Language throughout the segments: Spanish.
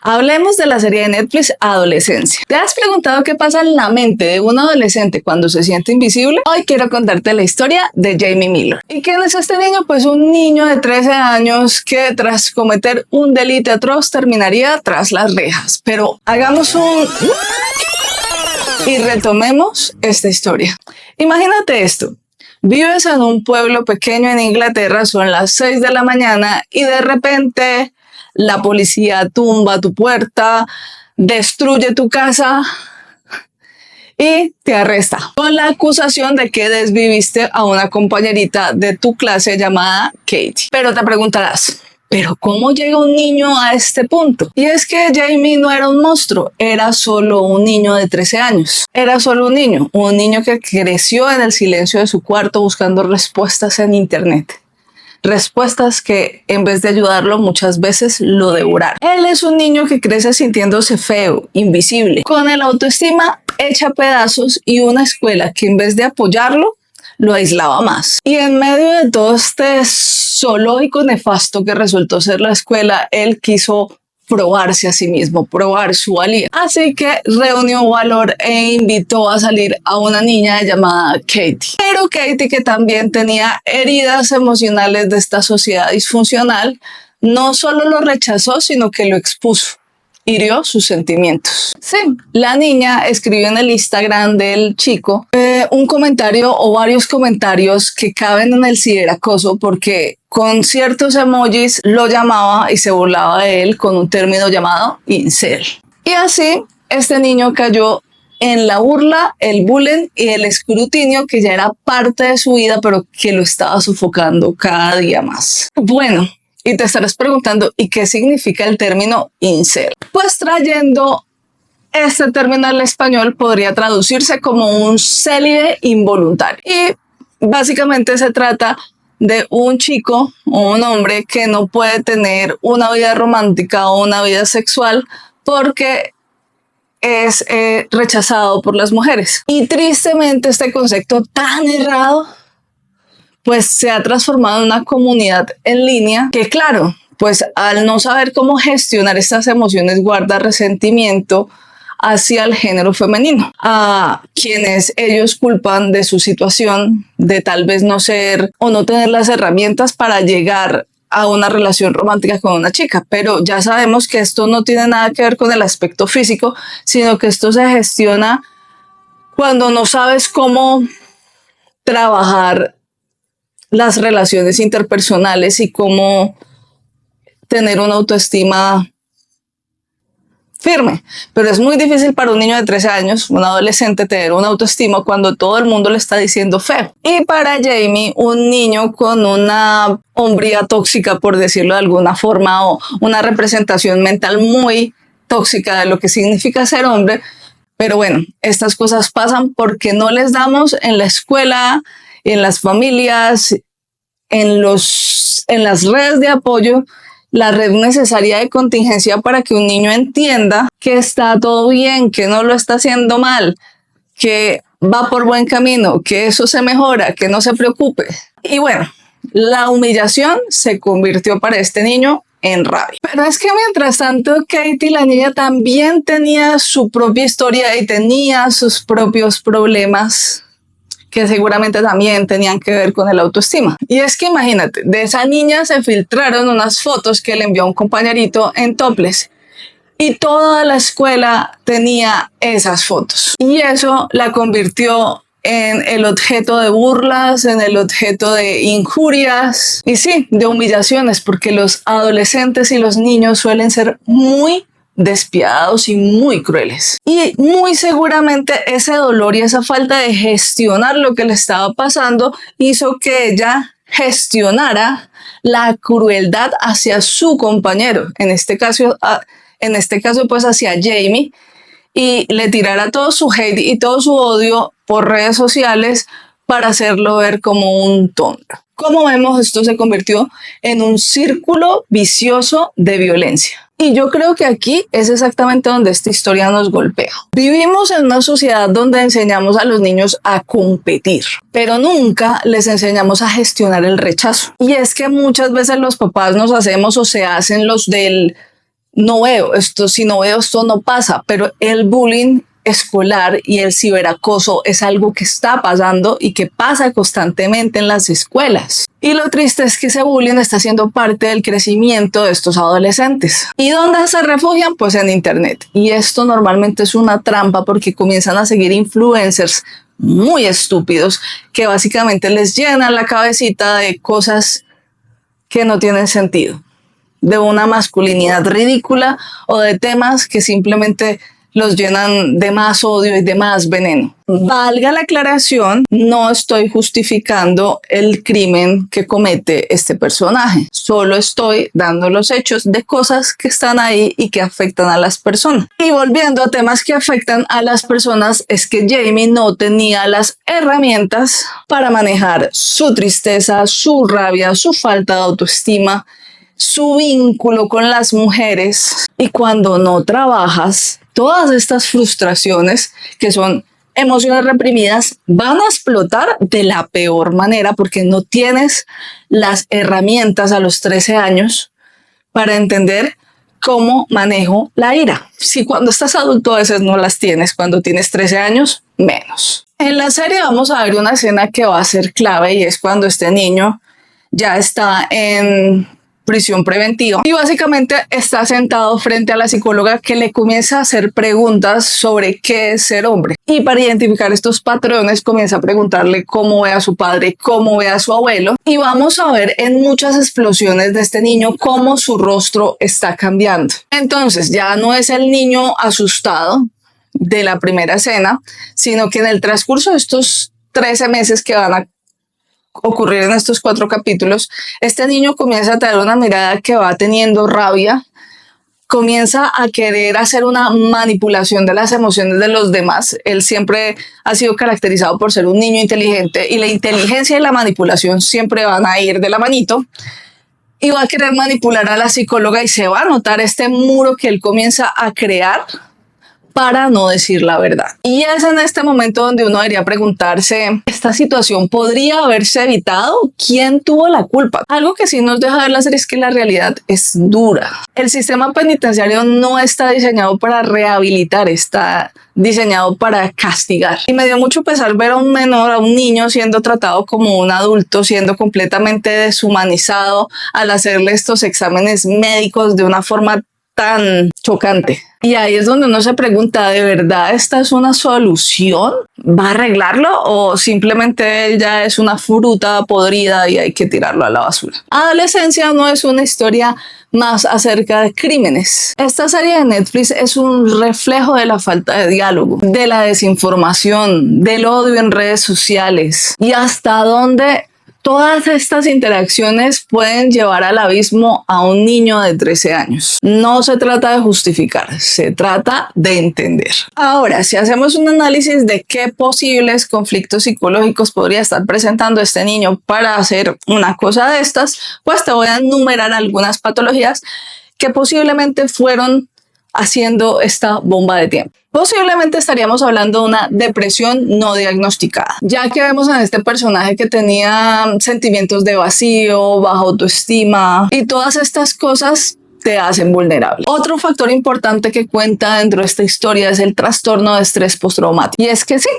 Hablemos de la serie de Netflix Adolescencia. ¿Te has preguntado qué pasa en la mente de un adolescente cuando se siente invisible? Hoy quiero contarte la historia de Jamie Miller. ¿Y quién es este niño? Pues un niño de 13 años que tras cometer un delito atroz terminaría tras las rejas. Pero hagamos y retomemos esta historia. Imagínate esto. Vives en un pueblo pequeño en Inglaterra, son las 6 de la mañana y de repente la policía tumba tu puerta, destruye tu casa y te arresta con la acusación de que desviviste a una compañerita de tu clase llamada Katie. Pero te preguntarás, ¿pero cómo llega un niño a este punto? Y es que Jamie no era un monstruo, era solo un niño de 13 años. Era solo un niño que creció en el silencio de su cuarto buscando respuestas en internet. Respuestas que en vez de ayudarlo muchas veces lo devoraron. Él es un niño que crece sintiéndose feo, invisible, con el autoestima hecha a pedazos y una escuela que en vez de apoyarlo lo aislaba más. Y en medio de todo este zoológico nefasto que resultó ser la escuela, él quiso probarse a sí mismo, probar su valía. Así que reunió valor e invitó a salir a una niña llamada Katie. Pero Katie, que también tenía heridas emocionales de esta sociedad disfuncional, no solo lo rechazó, sino que lo expuso. Hirió sus sentimientos. Sí, la niña escribió en el Instagram del chico un comentario o varios comentarios que caben en el ciberacoso porque con ciertos emojis lo llamaba y se burlaba de él con un término llamado incel. Y así este niño cayó en la burla, el bullying y el escrutinio que ya era parte de su vida, pero que lo estaba sofocando cada día más. Bueno, y te estarás preguntando, ¿y qué significa el término incel? Pues trayendo este término al español podría traducirse como un célibe involuntario. Y básicamente se trata de un chico o un hombre que no puede tener una vida romántica o una vida sexual porque es rechazado por las mujeres. Y tristemente este concepto tan errado pues se ha transformado en una comunidad en línea que, claro, pues al no saber cómo gestionar estas emociones guarda resentimiento hacia el género femenino, a quienes ellos culpan de su situación de tal vez no ser o no tener las herramientas para llegar a una relación romántica con una chica. Pero ya sabemos que esto no tiene nada que ver con el aspecto físico, sino que esto se gestiona cuando no sabes cómo trabajar las relaciones interpersonales y cómo tener una autoestima firme. Pero es muy difícil para un niño de 13 años, un adolescente, tener una autoestima cuando todo el mundo le está diciendo feo. Y para Jamie, un niño con una hombría tóxica, por decirlo de alguna forma, o una representación mental muy tóxica de lo que significa ser hombre. Pero bueno, estas cosas pasan porque no les damos en la escuela, en las familias, en las redes de apoyo, la red necesaria de contingencia para que un niño entienda que está todo bien, que no lo está haciendo mal, que va por buen camino, que eso se mejora, que no se preocupe. Y bueno, la humillación se convirtió para este niño en rabia. Pero es que mientras tanto, Katie, la niña, también tenía su propia historia y tenía sus propios problemas que seguramente también tenían que ver con el autoestima. Y es que imagínate, de esa niña se filtraron unas fotos que le envió un compañerito en topless y toda la escuela tenía esas fotos. Y eso la convirtió en el objeto de burlas, en el objeto de injurias y sí, de humillaciones, porque los adolescentes y los niños suelen ser muy despiadados y muy crueles. Y muy seguramente ese dolor y esa falta de gestionar lo que le estaba pasando hizo que ella gestionara la crueldad hacia su compañero, en este caso pues hacia Jamie, y le tirara todo su hate y todo su odio por redes sociales para hacerlo ver como un tonto. Como vemos, esto se convirtió en un círculo vicioso de violencia. Y yo creo que aquí es exactamente donde esta historia nos golpea. Vivimos en una sociedad donde enseñamos a los niños a competir, pero nunca les enseñamos a gestionar el rechazo. Y es que muchas veces los papás nos hacemos o se hacen los del no veo esto, si no veo esto no pasa, pero el bullying escolar y el ciberacoso es algo que está pasando y que pasa constantemente en las escuelas. Y lo triste es que ese bullying está siendo parte del crecimiento de estos adolescentes. ¿Y dónde se refugian? Pues en internet. Y esto normalmente es una trampa porque comienzan a seguir influencers muy estúpidos que básicamente les llenan la cabecita de cosas que no tienen sentido, de una masculinidad ridícula o de temas que simplemente los llenan de más odio y de más veneno. Valga la aclaración, no estoy justificando el crimen que comete este personaje. Solo estoy dando los hechos de cosas que están ahí y que afectan a las personas. Y volviendo a temas que afectan a las personas, es que Jamie no tenía las herramientas para manejar su tristeza, su rabia, su falta de autoestima, su vínculo con las mujeres. Y cuando no trabajas, todas estas frustraciones, que son emociones reprimidas, van a explotar de la peor manera porque no tienes las herramientas a los 13 años para entender cómo manejo la ira. Si cuando estás adulto a veces no las tienes, cuando tienes 13 años, menos. En la serie vamos a ver una escena que va a ser clave y es cuando este niño ya está en prisión preventiva y básicamente está sentado frente a la psicóloga que le comienza a hacer preguntas sobre qué es ser hombre, y para identificar estos patrones comienza a preguntarle cómo ve a su padre, cómo ve a su abuelo, y vamos a ver en muchas explosiones de este niño cómo su rostro está cambiando. Entonces ya no es el niño asustado de la primera escena, sino que en el transcurso de estos 13 meses que van a ocurrir en estos 4 capítulos, este niño comienza a tener una mirada que va teniendo rabia, comienza a querer hacer una manipulación de las emociones de los demás. Él siempre ha sido caracterizado por ser un niño inteligente y la inteligencia y la manipulación siempre van a ir de la manito, y va a querer manipular a la psicóloga y se va a notar este muro que él comienza a crear para no decir la verdad. Y es en este momento donde uno debería preguntarse, ¿esta situación podría haberse evitado? ¿Quién tuvo la culpa? Algo que sí nos deja ver la serie es que la realidad es dura. El sistema penitenciario no está diseñado para rehabilitar, está diseñado para castigar. Y me dio mucho pesar ver a un menor, a un niño siendo tratado como un adulto, siendo completamente deshumanizado al hacerle estos exámenes médicos de una forma tan chocante. Y ahí es donde uno se pregunta, ¿de verdad esta es una solución? ¿Va a arreglarlo o simplemente él ya es una fruta podrida y hay que tirarlo a la basura? Adolescencia no es una historia más acerca de crímenes. Esta serie de Netflix es un reflejo de la falta de diálogo, de la desinformación, del odio en redes sociales y hasta dónde todas estas interacciones pueden llevar al abismo a un niño de 13 años. No se trata de justificar, se trata de entender. Ahora, si hacemos un análisis de qué posibles conflictos psicológicos podría estar presentando este niño para hacer una cosa de estas, pues te voy a enumerar algunas patologías que posiblemente fueron haciendo esta bomba de tiempo. Posiblemente estaríamos hablando de una depresión no diagnosticada, ya que vemos en este personaje que tenía sentimientos de vacío, baja autoestima y todas estas cosas te hacen vulnerable. Otro factor importante que cuenta dentro de esta historia es el trastorno de estrés postraumático. Y es que sí,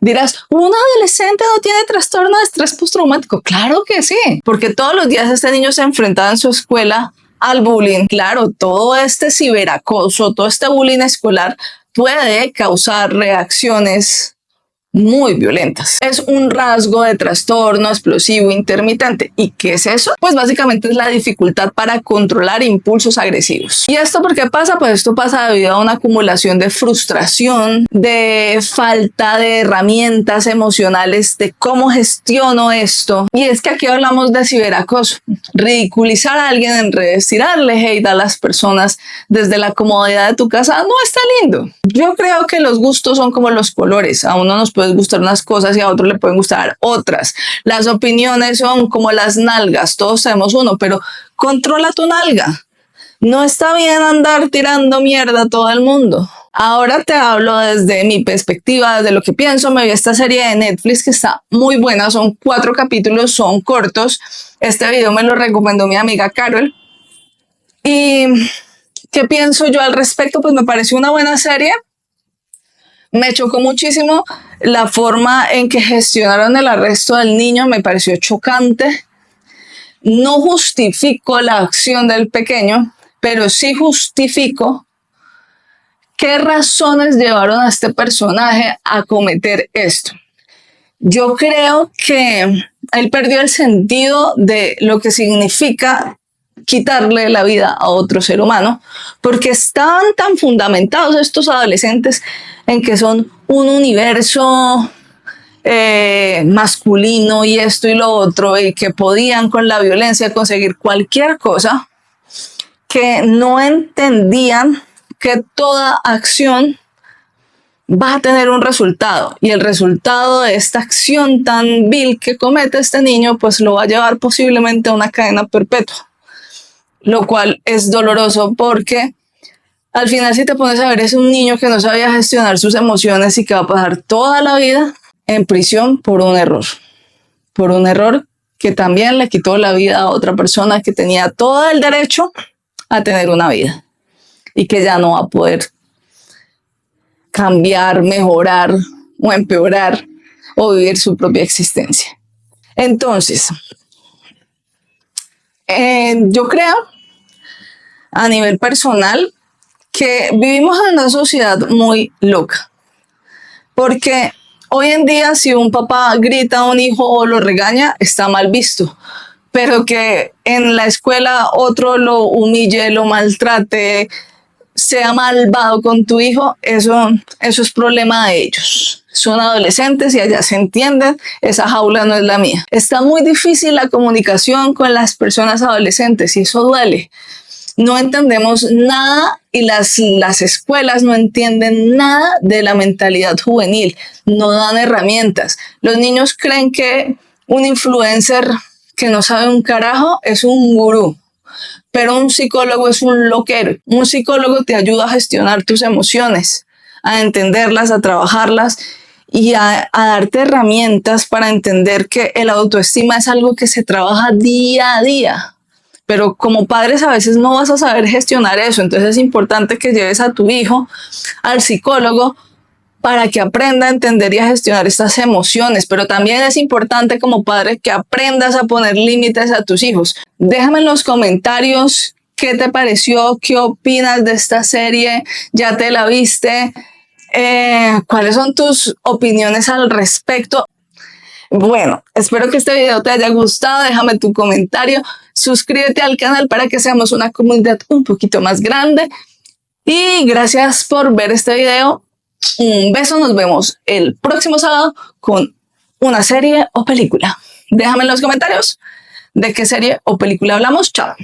dirás, ¿un adolescente no tiene trastorno de estrés postraumático? Claro que sí, porque todos los días este niño se enfrentaba en su escuela al bullying. Claro, todo este ciberacoso, todo este bullying escolar puede causar reacciones muy violentas. Es un rasgo de trastorno explosivo intermitente. ¿Y qué es eso? Pues básicamente es la dificultad para controlar impulsos agresivos. ¿Y esto por qué pasa? Pues esto pasa debido a una acumulación de frustración, de falta de herramientas emocionales, de cómo gestiono esto. Y es que aquí hablamos de ciberacoso, ridiculizar a alguien en redes, tirarle hate a las personas desde la comodidad de tu casa, no está lindo. Yo creo que los gustos son como los colores. A uno nos puede gustar unas cosas y a otro le pueden gustar otras. Las opiniones son como las nalgas, todos tenemos uno, pero controla tu nalga. No está bien andar tirando mierda a todo el mundo. Ahora te hablo desde mi perspectiva, desde lo que pienso. Me vi esta serie de Netflix que está muy buena, son 4 capítulos, son cortos. Este video me lo recomendó mi amiga Carol. Y ¿Qué pienso yo al respecto? Pues me pareció una buena serie. Me chocó muchísimo la forma en que gestionaron el arresto del niño, me pareció chocante. No justifico la acción del pequeño, pero sí justifico qué razones llevaron a este personaje a cometer esto. Yo creo que él perdió el sentido de lo que significa quitarle la vida a otro ser humano, porque estaban tan fundamentados estos adolescentes en que son un universo masculino y esto y lo otro, y que podían con la violencia conseguir cualquier cosa, que no entendían que toda acción va a tener un resultado, y el resultado de esta acción tan vil que comete este niño pues lo va a llevar posiblemente a una cadena perpetua, lo cual es doloroso porque al final, si te pones a ver, es un niño que no sabía gestionar sus emociones y que va a pasar toda la vida en prisión por un error que también le quitó la vida a otra persona que tenía todo el derecho a tener una vida y que ya no va a poder cambiar, mejorar o empeorar o vivir su propia existencia. Entonces, yo creo a nivel personal que vivimos en una sociedad muy loca, porque hoy en día si un papá grita a un hijo o lo regaña, está mal visto, pero que en la escuela otro lo humille, lo maltrate, sea malvado con tu hijo, eso es problema de ellos. Son adolescentes y allá se entienden, esa jaula no es la mía. Está muy difícil la comunicación con las personas adolescentes y eso duele. No entendemos nada y las escuelas no entienden nada de la mentalidad juvenil, no dan herramientas. Los niños creen que un influencer que no sabe un carajo es un gurú, pero un psicólogo es un loquero. Un psicólogo te ayuda a gestionar tus emociones, a entenderlas, a trabajarlas y a darte herramientas para entender que el autoestima es algo que se trabaja día a día. Pero como padres a veces no vas a saber gestionar eso, entonces es importante que lleves a tu hijo al psicólogo para que aprenda a entender y a gestionar estas emociones, pero también es importante como padre que aprendas a poner límites a tus hijos. Déjame en los comentarios qué te pareció, qué opinas de esta serie, ya te la viste, cuáles son tus opiniones al respecto. Bueno, espero que este video te haya gustado, déjame tu comentario, suscríbete al canal para que seamos una comunidad un poquito más grande y gracias por ver este video. Un beso, nos vemos el próximo sábado con una serie o película. Déjame en los comentarios de qué serie o película hablamos. Chao.